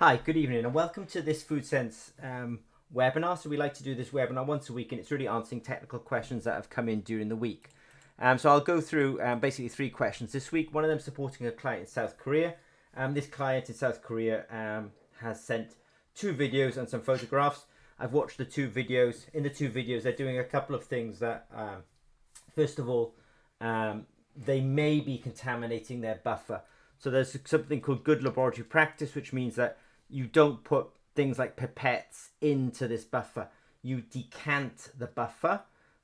Hi, good evening and welcome to this FoodSense webinar. So we like to do this webinar once a week and it's really answering technical questions that have come in during the week. So I'll go through basically three questions this week. One of them supporting a client in South Korea. This client in South Korea has sent two videos and some photographs. I've watched the two videos. In the two videos, they're doing a couple of things that, first of all, they may be contaminating their buffer. So there's something called good laboratory practice, which means that you don't put things like pipettes into this buffer. You decant the buffer.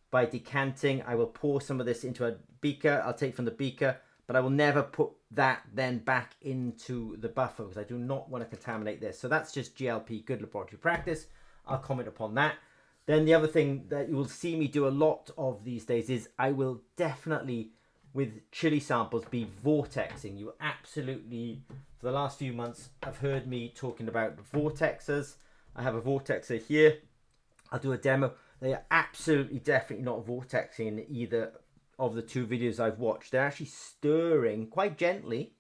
By decanting, I will pour some of this into a beaker. I'll take from the beaker, but I will never put that then back into the buffer because I do not want to contaminate this. So that's just GLP, good laboratory practice. I'll comment upon that. Then the other thing that you will see me do a lot of these days is I will definitely, with chili samples, be vortexing. You absolutely, for the last few months, have heard me talking about vortexers. I have a vortexer here. I'll do a demo. They are absolutely definitely not vortexing in either of the two videos I've watched. They're actually stirring quite gently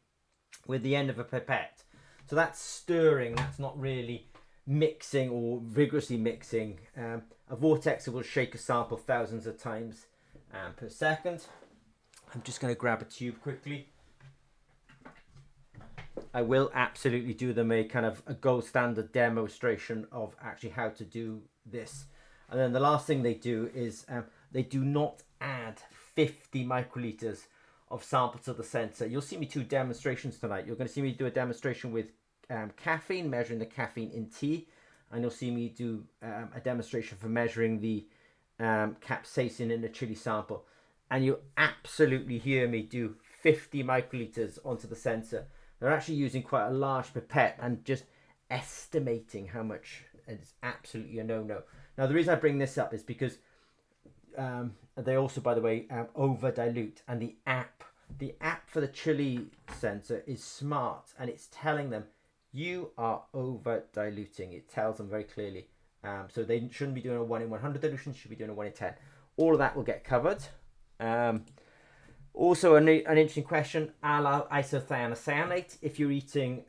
with the end of a pipette. So that's stirring, that's not really mixing or vigorously mixing. A vortexer will shake a sample thousands of times per second. I'm just going to grab a tube quickly. I will absolutely do them a kind of a gold standard demonstration of actually how to do this. And then the last thing they do is they do not add 50 microliters of sample to the sensor. You'll see me do demonstrations tonight. You're going to see me do a demonstration with caffeine, measuring the caffeine in tea. And you'll see me do a demonstration for measuring the capsaicin in a chili sample. And you absolutely hear me do 50 microliters onto the sensor. They're actually using quite a large pipette and just estimating how much. It's absolutely a no-no. Now, the reason I bring this up is because they also, by the way, over dilute. And the app for the chili sensor is smart, and it's telling them you are over diluting. It tells them very clearly. So they shouldn't be doing a 1 in 100 dilution. Should be doing a 1 in 10. All of that will get covered. Also, an interesting question: allyl isothiocyanate. If you're eating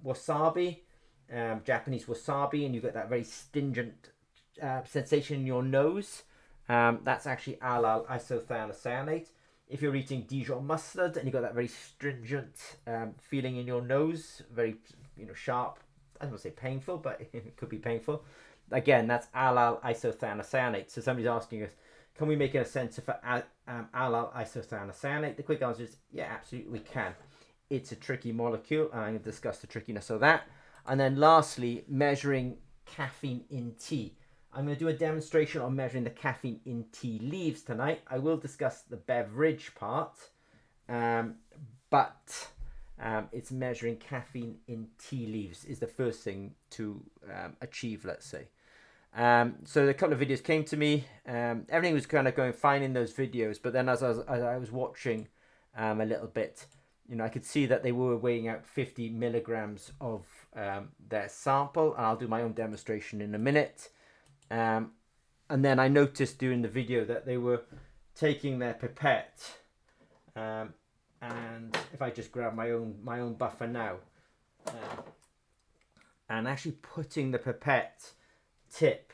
wasabi, Japanese wasabi, and you get that very stringent sensation in your nose, that's actually allyl isothiocyanate. If you're eating Dijon mustard and you got that very stringent feeling in your nose, very sharp, I don't want to say painful, but it could be painful. Again, that's allyl isothiocyanate. So somebody's asking us, can we make a sensor for allyl isothiocyanate? The quick answer is, yeah, absolutely we can. It's a tricky molecule, and I'm going to discuss the trickiness of that. And then lastly, measuring caffeine in tea. I'm going to do a demonstration on measuring the caffeine in tea leaves tonight. I will discuss the beverage part, but it's measuring caffeine in tea leaves is the first thing to achieve, let's say. So a couple of videos came to me. Everything was kind of going fine in those videos, but then as I was watching a little bit, I could see that they were weighing out 50 milligrams of their sample, and I'll do my own demonstration in a minute. And then I noticed during the video that they were taking their pipette, and if I just grab my own buffer now, and actually putting the pipette tip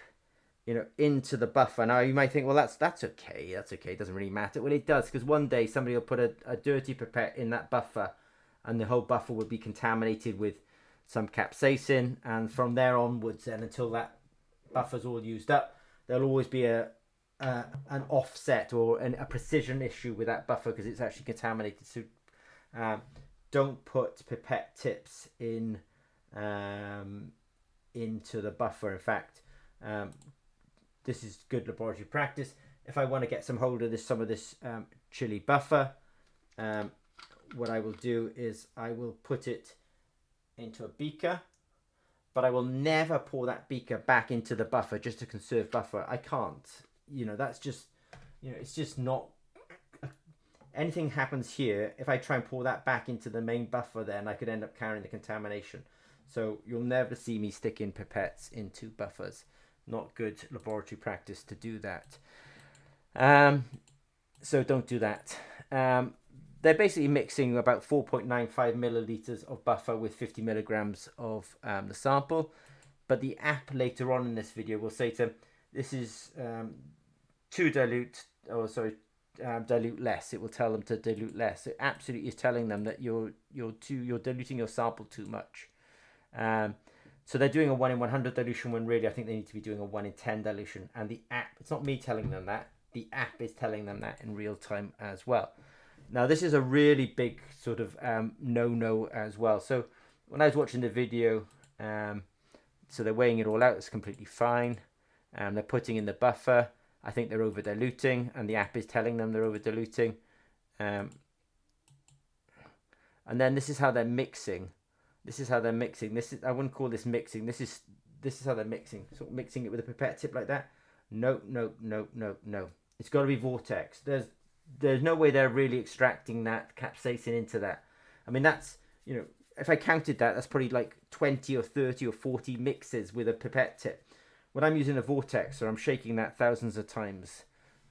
into the buffer. Now you might think, well, that's okay, it doesn't really matter. Well, it does, because one day somebody will put a dirty pipette in that buffer and the whole buffer would be contaminated with some capsaicin, and from there onwards and until that buffer's all used up, there'll always be an offset or a precision issue with that buffer because it's actually contaminated. So don't put pipette tips into the buffer. In fact, this is good laboratory practice. If I want to get some hold of some of this chili buffer, what I will do is I will put it into a beaker, but I will never pour that beaker back into the buffer just to conserve buffer. I can't. That's just, it's just not. Anything happens here, if I try and pour that back into the main buffer, then I could end up carrying the contamination. So you'll never see me sticking pipettes into buffers. Not good laboratory practice to do that. So don't do that. they're basically mixing about 4.95 milliliters of buffer with 50 milligrams of the sample. But the app later on in this video will say to them, this is dilute less. It will tell them to dilute less. It absolutely is telling them that you're diluting your sample too much. So they're doing a 1 in 100 dilution when really I think they need to be doing a 1 in 10 dilution. And the app, it's not me telling them that, the app is telling them that in real time as well. Now this is a really big sort of no-no as well. So when I was watching the video, so they're weighing it all out, it's completely fine. They're putting in the buffer. I think they're over diluting, and the app is telling them they're over diluting. And then this is how they're mixing. This is how they're mixing. This is, I wouldn't call this mixing. This is how they're mixing. Sort of mixing it with a pipette tip like that. No. It's got to be vortex. There's no way they're really extracting that capsaicin into that. I mean, that's, you know, if I counted that, that's probably like 20 or 30 or 40 mixes with a pipette tip. When I'm using a vortex or I'm shaking that thousands of times,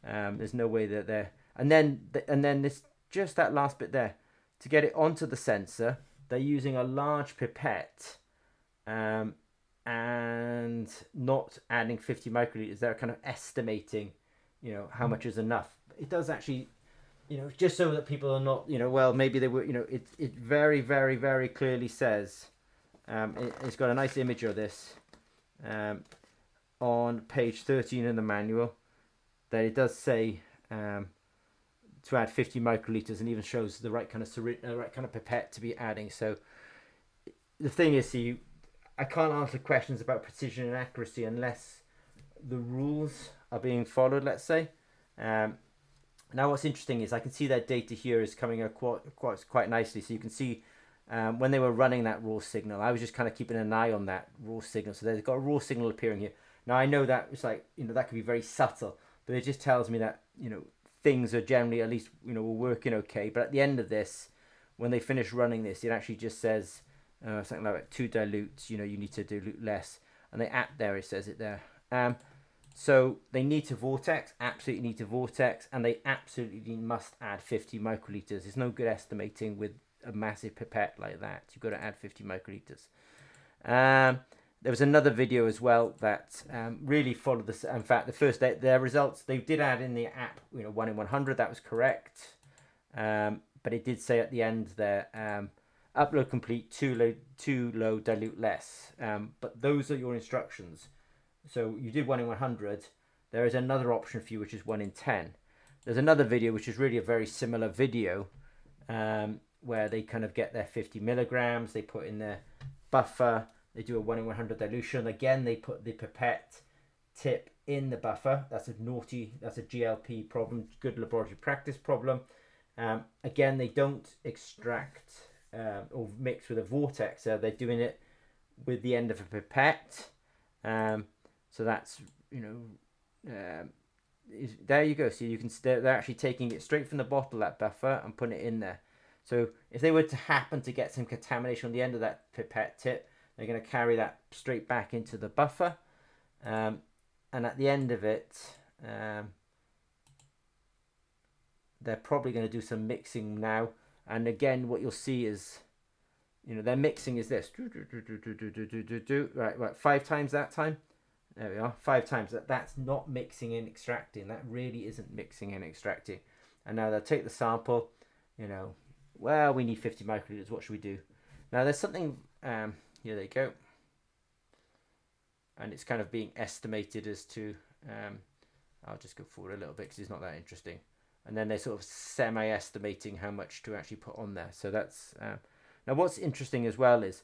there's no way that they're... And then this, just that last bit there, to get it onto the sensor, they're using a large pipette and not adding 50 microliters. They're kind of estimating, you know, how much is enough. It does actually, you know, just so that people are not, you know, well, maybe they were, you know, it very, very, very clearly says, it's got a nice image of this on page 13 in the manual, that it does say to add 50 microliters, and even shows the right kind of right kind of pipette to be adding. So the thing is, see, I can't answer questions about precision and accuracy unless the rules are being followed, let's say. Now what's interesting is I can see that data here is coming out quite nicely. So you can see when they were running that raw signal, I was just kind of keeping an eye on that raw signal. So they've got a raw signal appearing here. Now I know that it's like, you know, that could be very subtle, but it just tells me that, you know, things are generally, at least, you know, we're working okay. But at the end of this, when they finish running this, it actually just says something like to dilute, you know, you need to dilute less. And the app there, it says it there. So they need to vortex, absolutely need to vortex, and they absolutely must add 50 microliters. It's no good estimating with a massive pipette like that. You've got to add 50 microliters. There was another video as well that really followed this. In fact, the first, their results, they did add in the app, you know, 1 in 100, that was correct. But it did say at the end there, upload complete, too low, dilute less. But those are your instructions. So you did 1 in 100. There is another option for you, which is 1 in 10. There's another video, which is really a very similar video, where they kind of get their 50 milligrams, they put in their buffer, they do a 1 in 100 dilution. Again, they put the pipette tip in the buffer. That's a GLP problem, good laboratory practice problem. Again, they don't extract or mix with a vortex. They're doing it with the end of a pipette. So that's, you know, there you go. So you can, they're actually taking it straight from the bottle, that buffer, and putting it in there. So if they were to happen to get some contamination on the end of that pipette tip, they're going to carry that straight back into the buffer. And at the end of it, they're probably going to do some mixing now. And again, what you'll see is, you know, their mixing is this. Right, 5 times that time. There we are, 5 times. That's not mixing and extracting. That really isn't mixing and extracting. And now they'll take the sample, you know, well, we need 50 microliters. What should we do? Now there's something, here they go. And it's kind of being estimated as to, I'll just go forward a little bit because it's not that interesting. And then they're sort of semi-estimating how much to actually put on there. So that's, now what's interesting as well is,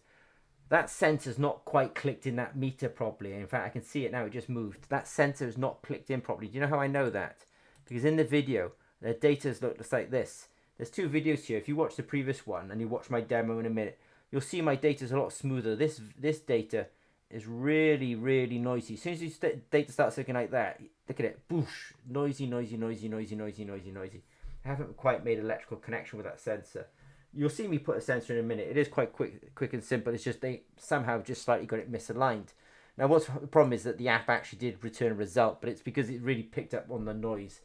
that sensor's not quite clicked in that meter properly. In fact, I can see it now, it just moved. That sensor is not clicked in properly. Do you know how I know that? Because in the video, the data's looks like this. There's 2 videos here. If you watch the previous one and you watch my demo in a minute, you'll see my data's a lot smoother. This data is really, really noisy. As soon as your data starts looking like that, look at it, boosh, noisy. I haven't quite made an electrical connection with that sensor. You'll see me put a sensor in a minute. It is quite quick and simple. It's just they somehow just slightly got it misaligned. Now, what's the problem is that the app actually did return a result, but it's because it really picked up on the noise.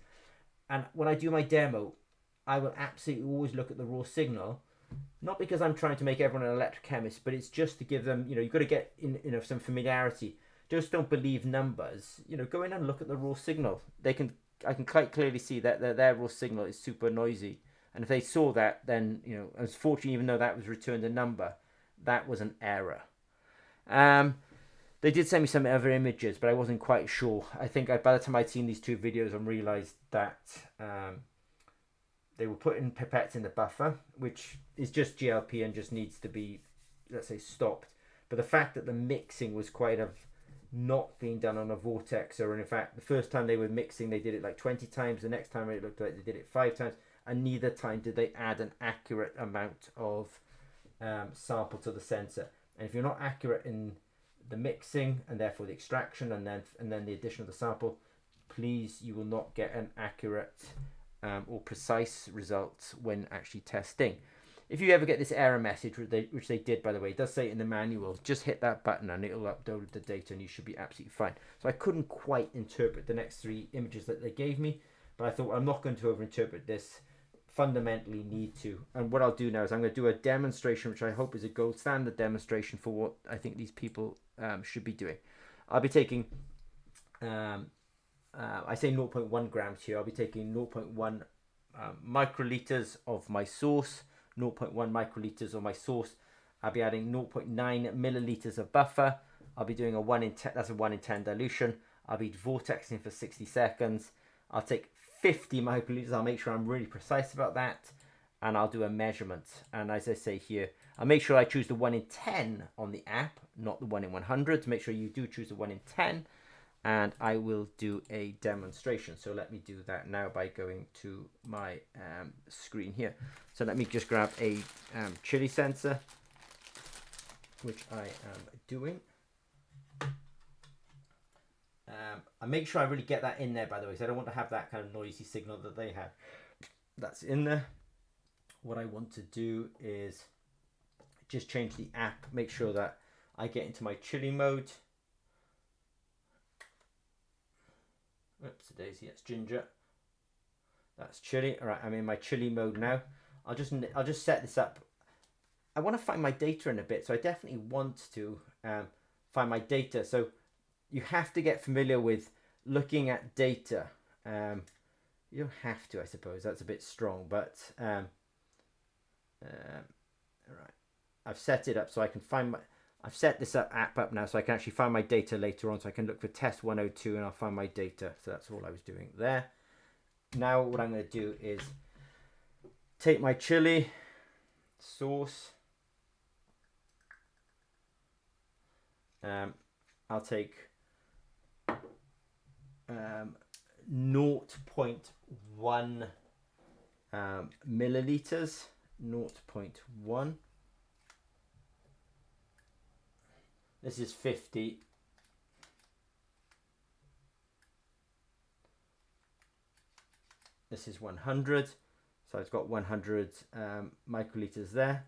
And when I do my demo, I will absolutely always look at the raw signal, not because I'm trying to make everyone an electrochemist, but it's just to give them, you've got to get in some familiarity. Just don't believe numbers. Go in and look at the raw signal. I can quite clearly see that their raw signal is super noisy. And if they saw that, then, unfortunately, even though that was returned a number, that was an error. They did send me some other images, but I wasn't quite sure. I think by the time I'd seen these two videos, I realised that they were putting pipettes in the buffer, which is just GLP and just needs to be, let's say, stopped. But the fact that the mixing was quite not being done on a vortex, or in fact, the first time they were mixing, they did it like 20 times. The next time it looked like they did it 5 times. And neither time did they add an accurate amount of sample to the sensor. And if you're not accurate in the mixing and therefore the extraction and then the addition of the sample, please, you will not get an accurate or precise result when actually testing. If you ever get this error message, which they did, by the way, it does say it in the manual, just hit that button and it'll upload the data and you should be absolutely fine. So I couldn't quite interpret the next 3 images that they gave me, but I thought I'm not going to overinterpret this. Fundamentally need to. And what I'll do now is I'm going to do a demonstration, which I hope is a gold standard demonstration for what I think these people should be doing. I'll be taking, I say 0.1 grams here. I'll be taking 0.1 microliters of my sauce, 0.1 microliters of my sauce. I'll be adding 0.9 milliliters of buffer. I'll be doing a 1 in 10, that's a 1 in 10 dilution. I'll be vortexing for 60 seconds. I'll take 50 microliters. I'll make sure I'm really precise about that. And I'll do a measurement. And as I say here, I'll make sure I choose the 1 in 10 on the app, not the 1 in 100. To make sure you do choose the 1 in 10. And I will do a demonstration. So let me do that now by going to my screen here. So let me just grab a chili sensor, which I am doing. I make sure I really get that in there, by the way, because I don't want to have that kind of noisy signal that they have. That's in there. What I want to do is just change the app, make sure that I get into my chili mode. Oops, daisy, that's ginger. That's chili. All right, I'm in my chili mode now. I'll just set this up. I want to find my data in a bit, so I definitely want to find my data. So you have to get familiar with looking at data. You don't have to, I suppose. That's a bit strong, but all right. I've set it up so I can find my. I've set this app up now so I can actually find my data later on. So I can look for test 102 and I'll find my data. So that's all I was doing there. Now what I'm going to do is take my chili sauce. I'll take 0.1 milliliters, 0.1. This is 50. This is 100. So I've got 100 microliters there.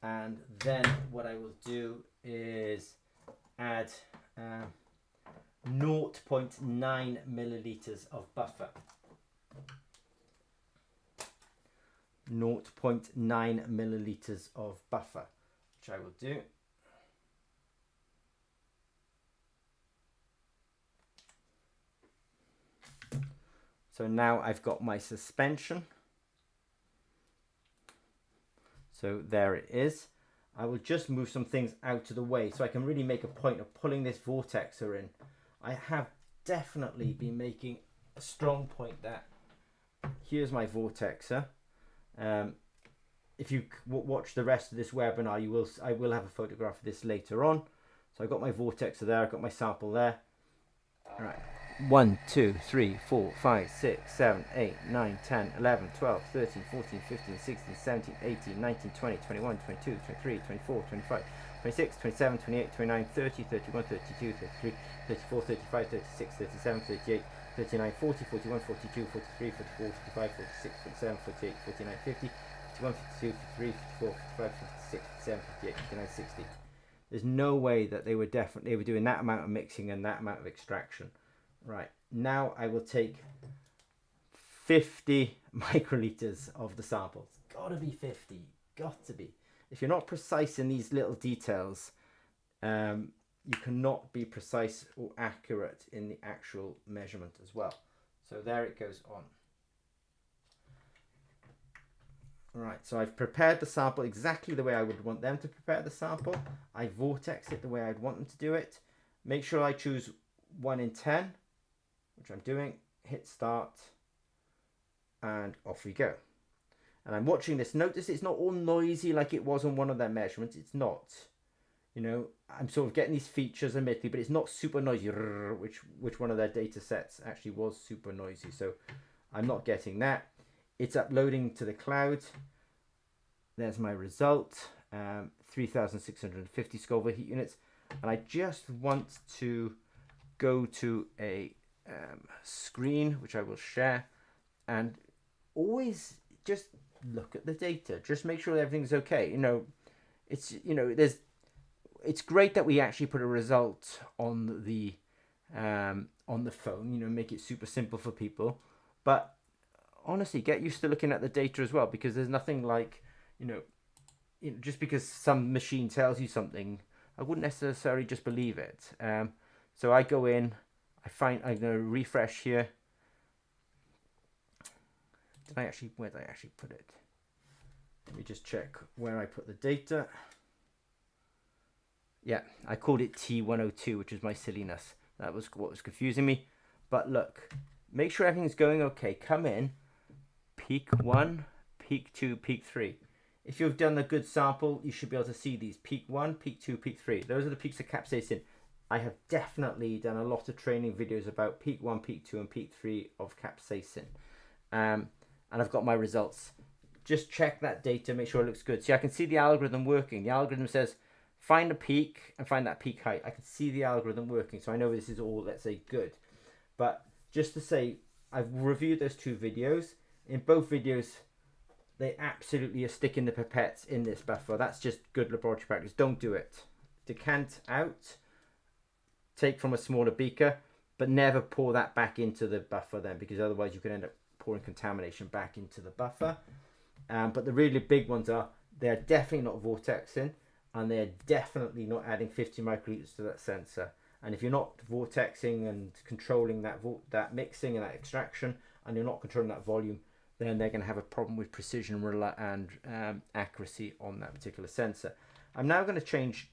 And then what I will do is add 0.9 milliliters of buffer. 0.9 milliliters of buffer, which I will do. So now I've got my suspension. So there it is. I will just move some things out of the way so I can really make a point of pulling this vortexer in. I have definitely been making a strong point that here's my vortexer. If you watch the rest of this webinar, I will have a photograph of this later on. So I've got my vortexer there, I've got my sample there. All right. 1, 2, 3, 4, 5, 6, 7, 8, 9, 10, 11, 12, 13, 14, 15, 16, 17, 18, 19, 20, 21, 22, 23, 24, 25, 26, 27, 28, 29, 30, 31, 32, 33, 34, 35, 36, 37, 38, 39, 40, 41, 42, 43, 44, 45, 46, 47, 48, 49, 50, 51, 52, 53, 54, 55, 56, 57, 58, 59, 60. There's no way that they were doing that amount of mixing and that amount of extraction. Right, now I will take 50 microliters of the sample. It's got to be 50. Got to be. If you're not precise in these little details, you cannot be precise or accurate in the actual measurement as well. So there it goes on. All right, so I've prepared the sample exactly the way I would want them to prepare the sample. I vortex it the way I'd want them to do it. Make sure I choose 1 in 10, which I'm doing. Hit start, and off we go. And I'm watching this. Notice it's not all noisy like it was on one of their measurements. It's not. You know, I'm sort of getting these features admittedly, but it's not super noisy, which one of their data sets actually was super noisy. So I'm not getting that. It's uploading to the cloud. There's my result, 3,650 Scoville heat units. And I just want to go to a screen, which I will share, and always just look at the data. Just make sure everything's okay. You know, it's great that we actually put a result on the phone, you know, make it super simple for people. But honestly, get used to looking at the data as well, because there's nothing like, you know, just because some machine tells you something, I wouldn't necessarily just believe it. So I go in, I'm going to refresh here. Where did I actually put it? Let me just check where I put the data. Yeah, I called it T102, which is my silliness. That was what was confusing me. But look, make sure everything's going okay. Come in, peak 1, peak 2, peak 3. If you've done a good sample, you should be able to see these. Peak 1, peak 2, peak 3. Those are the peaks of capsaicin. I have definitely done a lot of training videos about peak 1, peak 2, and peak 3 of capsaicin. And I've got my results. Just check that data, make sure it looks good. See, I can see the algorithm working. The algorithm says, find a peak and find that peak height. I can see the algorithm working, so I know this is all, let's say, good. But just to say, I've reviewed those 2 videos. In both videos, they absolutely are sticking the pipettes in this buffer. That's just good laboratory practice. Don't do it. Decant out, take from a smaller beaker, but never pour that back into the buffer then, because otherwise you can end up pouring contamination back into the buffer. But the really big ones are, they're definitely not vortexing, and they're definitely not adding 50 microliters to that sensor. And if you're not vortexing and controlling that mixing and that extraction, and you're not controlling that volume, then they're going to have a problem with precision and accuracy on that particular sensor. I'm now going to change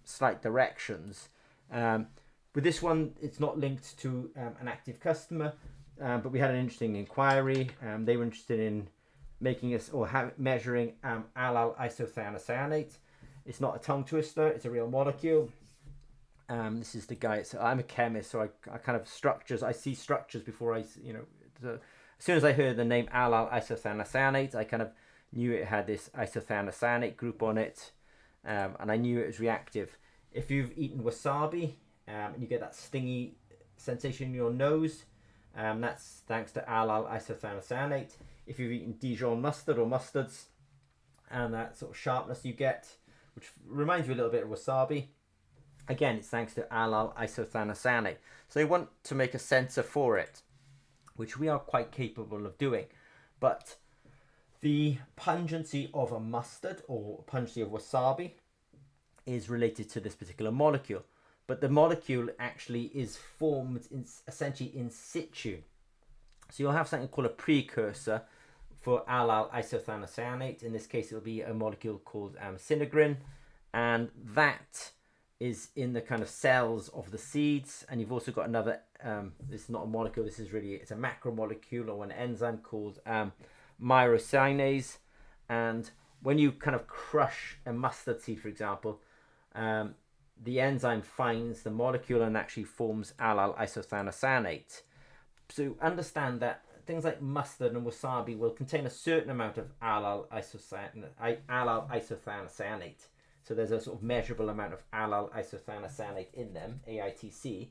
slight directions. With this one, it's not linked to an active customer, but we had an interesting inquiry. They were interested in making us measuring allyl isothiocyanate. It's not a tongue twister, it's a real molecule. This is the guy. So I'm a chemist, so I kind of I see structures before I, you know. So as soon as I heard the name allyl isothiocyanate, I kind of knew it had this isothiocyanate group on it, and I knew it was reactive. If you've eaten wasabi and you get that stingy sensation in your nose, that's thanks to allyl isothiocyanate. If you've eaten Dijon mustard or mustards, and that sort of sharpness you get, which reminds me a little bit of wasabi, again, it's thanks to allyl isothiocyanate. So they want to make a sensor for it, which we are quite capable of doing. But the pungency of a mustard or pungency of wasabi is related to this particular molecule. But the molecule actually is formed essentially in situ. So you'll have something called a precursor for allyl isothiocyanate. In this case, it'll be a molecule called synegrin, and that is in the kind of cells of the seeds. And you've also got another, this is not a molecule, it's a macromolecule or an enzyme called myrosinase. And when you kind of crush a mustard seed, for example, the enzyme finds the molecule and actually forms allyl isothiocyanate. So understand that things like mustard and wasabi will contain a certain amount of allyl isothiocyanate. So there's a sort of measurable amount of allyl isothiocyanate in them, AITC.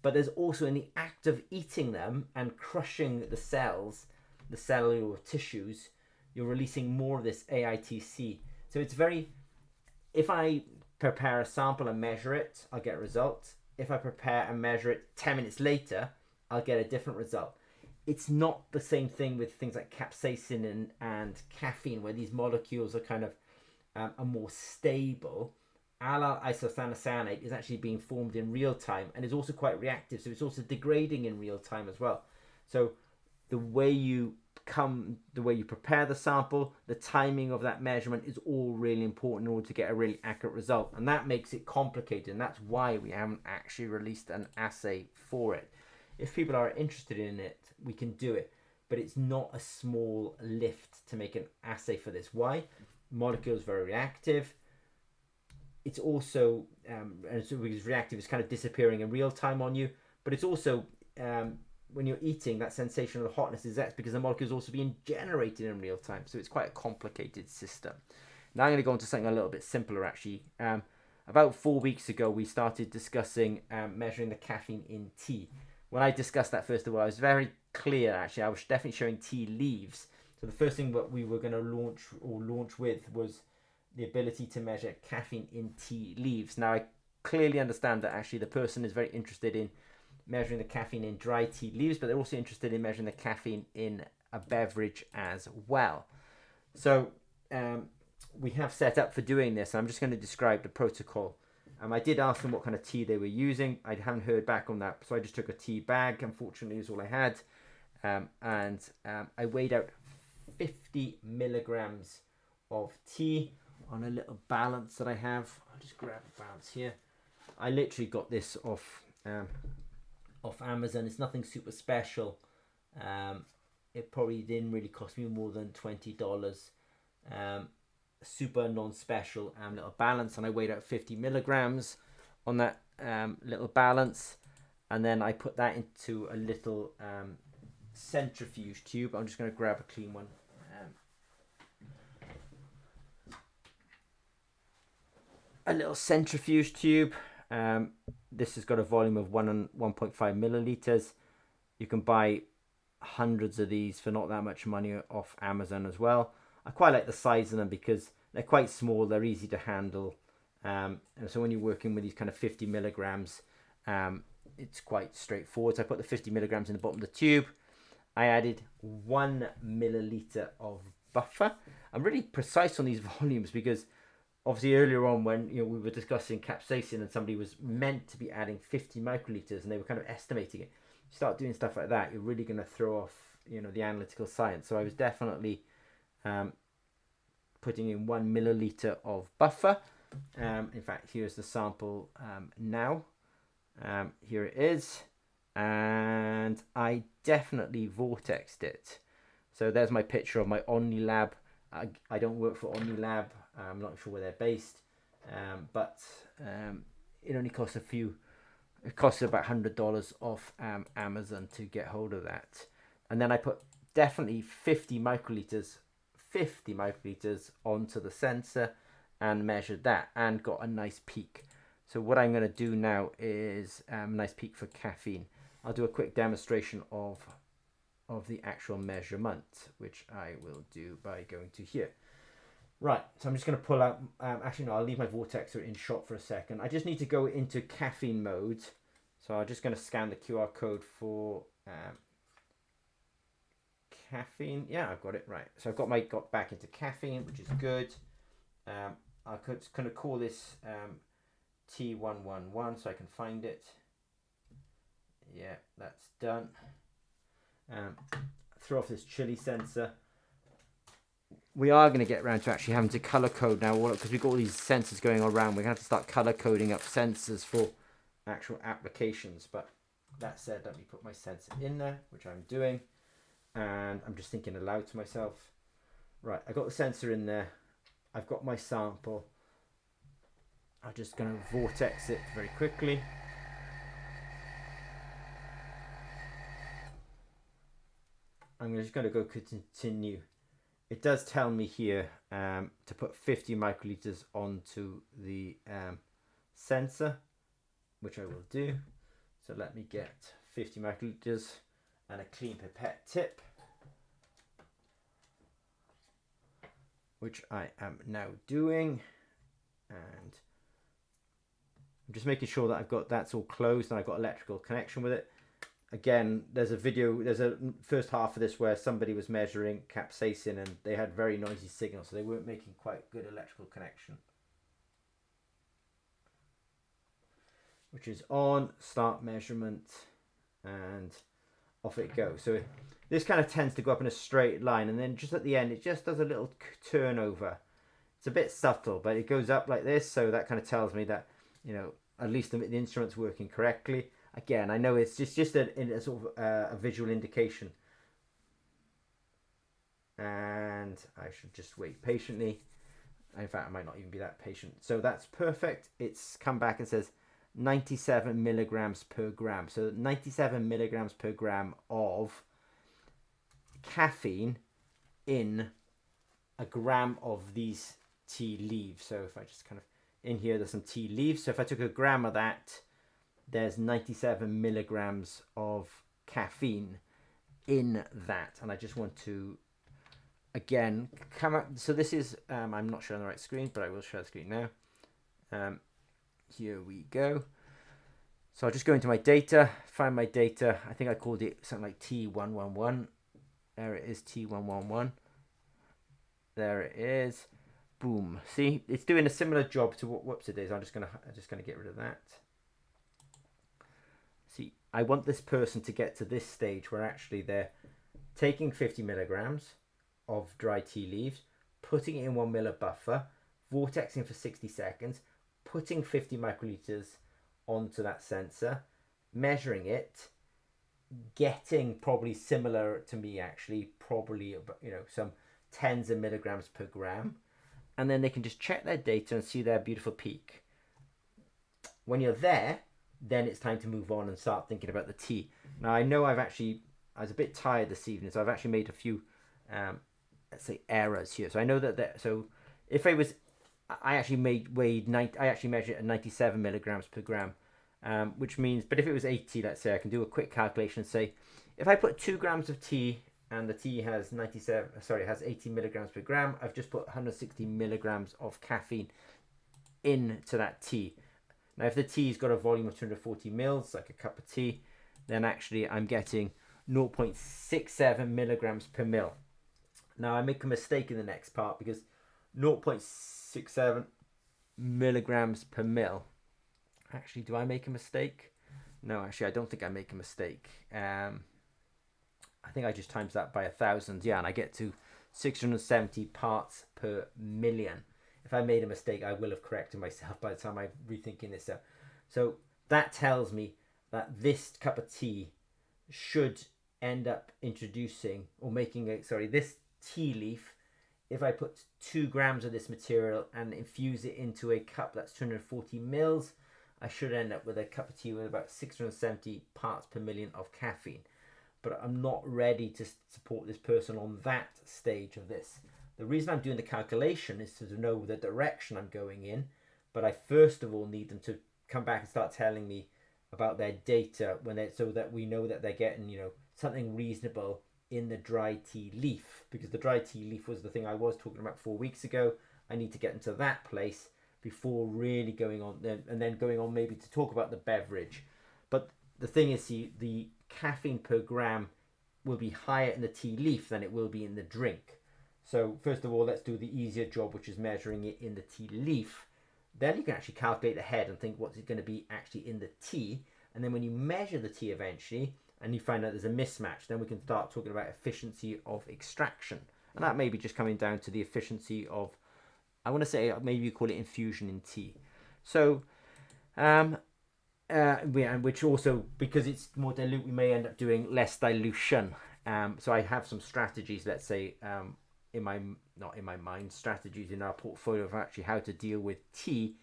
But there's also, in the act of eating them and crushing the cells, the cellular tissues, you're releasing more of this AITC. So it's if I prepare a sample and measure it, I'll get a result. If I prepare and measure it 10 minutes later, I'll get a different result. it's not the same thing with things like capsaicin and caffeine, where these molecules are kind of are more stable. Allyl isocyanate is actually being formed in real time and is also quite reactive, so it's also degrading in real time as well. So the way you prepare the sample, the timing of that measurement is all really important in order to get a really accurate result, and that makes it complicated, and that's why we haven't actually released an assay for it. If people are interested in it, we can do it, but it's not a small lift to make an assay for this. Why? Molecule is very reactive. It's also and so because reactive is kind of disappearing in real time on you, but it's also when you're eating, that sensation of hotness is that's because the molecule is also being generated in real time. So it's quite a complicated system. Now I'm going to go on to something a little bit simpler actually. About 4 weeks ago, we started discussing measuring the caffeine in tea. When I discussed that, first of all, I was very clear actually. I was definitely showing tea leaves. So the first thing that we were going to launch with was the ability to measure caffeine in tea leaves. Now I clearly understand that actually the person is very interested in measuring the caffeine in dry tea leaves, but they're also interested in measuring the caffeine in a beverage as well. So we have set up for doing this. I'm just going to describe the protocol. I did ask them what kind of tea they were using. I haven't heard back on that, so I just took a tea bag. Unfortunately, is all I had, and I weighed out 50 milligrams of tea on a little balance that I have. I'll just grab a balance here. I literally got this off Amazon. It's nothing super special. It probably didn't really cost me more than $20. Super non-special little balance, and I weighed out 50 milligrams on that little balance, and then I put that into a little centrifuge tube. I'm just going to grab a clean one. A little centrifuge tube. This has got a volume of 1.5 milliliters. You can buy hundreds of these for not that much money off Amazon as well. I quite like the size of them because they're quite small, they're easy to handle, and so when you're working with these kind of 50 milligrams, it's quite straightforward. So I put the 50 milligrams in the bottom of the tube. I added 1 milliliter of buffer. I'm really precise on these volumes because obviously earlier on when we were discussing capsaicin and somebody was meant to be adding 50 microliters and they were kind of estimating it. You start doing stuff like that, you're really going to throw off the analytical science. So I was definitely putting in 1 milliliter of buffer. In fact, here's the sample now. Here it is, and I definitely vortexed it. So there's my picture of my OmniLab. I don't work for OmniLab. I'm not sure where they're based, but it only costs it costs about $100 off Amazon to get hold of that. And then I put definitely 50 microliters onto the sensor and measured that and got a nice peak. So what I'm going to do now is a nice peak for caffeine. I'll do a quick demonstration of the actual measurement, which I will do by going to here. Right, so I'm just going to pull out, actually no, I'll leave my vortexer in shot for a second. I just need to go into caffeine mode. So I'm just going to scan the QR code for caffeine. Yeah, I've got it, right. So I've got back into caffeine, which is good. I could kind of call this T111 so I can find it. Yeah, that's done. Throw off this chili sensor. We are going to get around to actually having to color code now because we've got all these sensors going around. We're going to have to start color coding up sensors for actual applications. But that said, let me put my sensor in there, which I'm doing. And I'm just thinking aloud to myself. Right, I got the sensor in there. I've got my sample. I'm just going to vortex it very quickly. I'm just going to go continue. It does tell me here to put 50 microliters onto the sensor, which I will do. So let me get 50 microliters and a clean pipette tip, which I am now doing. And I'm just making sure that that's all closed and I've got electrical connection with it. again, there's a first half of this where somebody was measuring capsaicin and they had very noisy signals, so they weren't making quite good electrical connection. Which is on, start measurement, and off it goes. So this kind of tends to go up in a straight line, and then just at the end it just does a little turnover. It's a bit subtle, but it goes up like this, so that kind of tells me that, you know, at least the instrument's working correctly. Again, I know it's just a sort of a visual indication, and I should just wait patiently. In fact, I might not even be that patient. So that's perfect. It's come back and says 97 milligrams per gram. So 97 milligrams per gram of caffeine in a gram of these tea leaves. So if I just kind of, in here there's some tea leaves. So if I took a gram of that, there's 97 milligrams of caffeine in that. And I just want to, again, come up. So this is, I'm not showing the right screen, but I will share the screen now. Here we go. So I'll just go into my data, find my data. I think I called it something like T111. There it is, T111. There it is. Boom. See, it's doing a similar job to what whoops it is. I'm just gonna get rid of that. See, I want this person to get to this stage where actually they're taking 50 milligrams of dry tea leaves, putting it in 1 ml of buffer, vortexing for 60 seconds, putting 50 microliters onto that sensor, measuring it, getting probably similar to me actually, probably, you know, some tens of milligrams per gram, and then they can just check their data and see their beautiful peak. When you're there, then it's time to move on and start thinking about the tea. Now I know I was a bit tired this evening, so I've actually made a few let's say errors here. So I know that so if I was, I actually measured at 97 milligrams per gram, which means, but if it was 80, let's say, I can do a quick calculation and say, if I put 2 grams of tea and the tea has 80 milligrams per gram, I've just put 160 milligrams of caffeine into that tea. Now, if the tea's got a volume of 240 mils, like a cup of tea, then actually I'm getting 0.67 milligrams per mil. Now, I make a mistake in the next part because 0.67 milligrams per mil. Actually, do I make a mistake? No, actually, I don't think I make a mistake. I think I just times that by 1,000. Yeah, and I get to 670 parts per million. If I made a mistake, I will have corrected myself by the time I'm rethinking this out. So that tells me that this cup of tea should end up introducing or making this tea leaf, if I put 2 grams of this material and infuse it into a cup that's 240 mils, I should end up with a cup of tea with about 670 parts per million of caffeine. But I'm not ready to support this person on that stage of this. The reason I'm doing the calculation is to know the direction I'm going in, but I first of all need them to come back and start telling me about their data so that we know that they're getting, you know, something reasonable in the dry tea leaf, because the dry tea leaf was the thing I was talking about 4 weeks ago. I need to get into that place before really going on, and then going on maybe to talk about the beverage. But the thing is, the caffeine per gram will be higher in the tea leaf than it will be in the drink. So first of all, let's do the easier job, which is measuring it in the tea leaf. Then you can actually calculate ahead and think what's it going to be actually in the tea. And then when you measure the tea eventually, and you find out there's a mismatch, then we can start talking about efficiency of extraction. And that may be just coming down to the efficiency of, I want to say, maybe you call it infusion in tea. So, which also, because it's more dilute, we may end up doing less dilution. So I have some strategies, let's say, strategies in our portfolio of actually how to deal with tea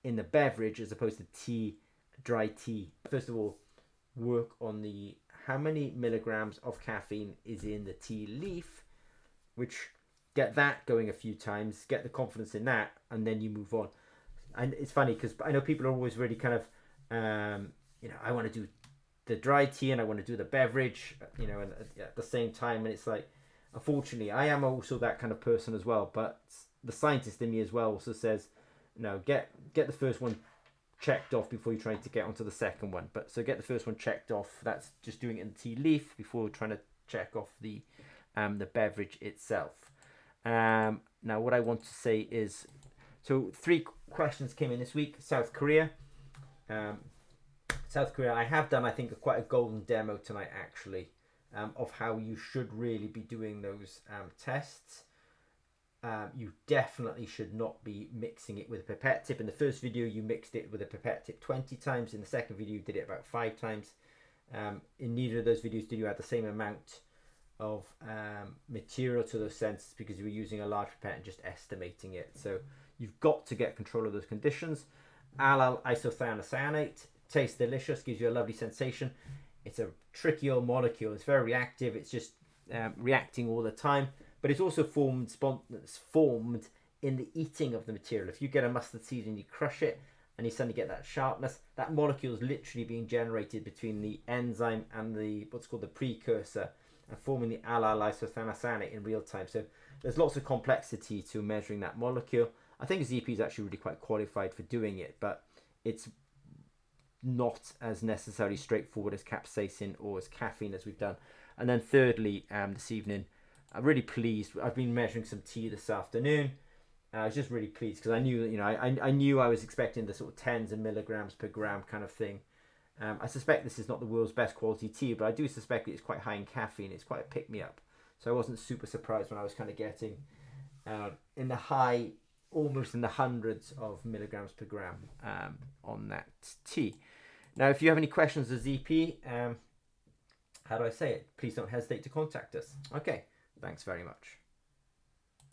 in the beverage as opposed to dry tea. First of all, work on the how many milligrams of caffeine is in the tea leaf, which get that going a few times, get the confidence in that, and then you move on. And it's funny because I know people are always really kind of, I want to do the dry tea and I want to do the beverage, and at the same time, and it's like, unfortunately, I am also that kind of person as well. But the scientist in me as well also says, no, get the first one checked off before you're trying to get onto the second one. But so get the first one checked off. That's just doing it in the tea leaf before trying to check off the beverage itself. Now what I want to say is, so 3 questions came in this week. South Korea. South Korea, I have done, I think, quite a golden demo tonight, actually, of how you should really be doing those tests. You definitely should not be mixing it with a pipette tip. In the first video, you mixed it with a pipette tip 20 times. In the second video, you did it about 5 times. In neither of those videos did you add the same amount of material to those sensors, because you were using a large pipette and just estimating it. So you've got to get control of those conditions. Allyl isothiocyanate tastes delicious, gives you a lovely sensation. It's a tricky old molecule. It's very reactive. It's just reacting all the time. But it's also formed in the eating of the material. If you get a mustard seed and you crush it and you suddenly get that sharpness, that molecule is literally being generated between the enzyme and the what's called the precursor, and forming the allyl isothiocyanate in real time. So there's lots of complexity to measuring that molecule. I think ZP is actually really quite qualified for doing it, but it's not as necessarily straightforward as capsaicin or as caffeine as we've done. And then thirdly, this evening, I'm really pleased. I've been measuring some tea this afternoon. I was just really pleased because I knew, I knew I was expecting the sort of tens of milligrams per gram kind of thing. I suspect this is not the world's best quality tea, but I do suspect it's quite high in caffeine. It's quite a pick-me-up. So I wasn't super surprised when I was kind of getting in the high, almost in the hundreds of milligrams per gram on that tea. Now, if you have any questions of ZP, how do I say it? Please don't hesitate to contact us. Okay, thanks very much.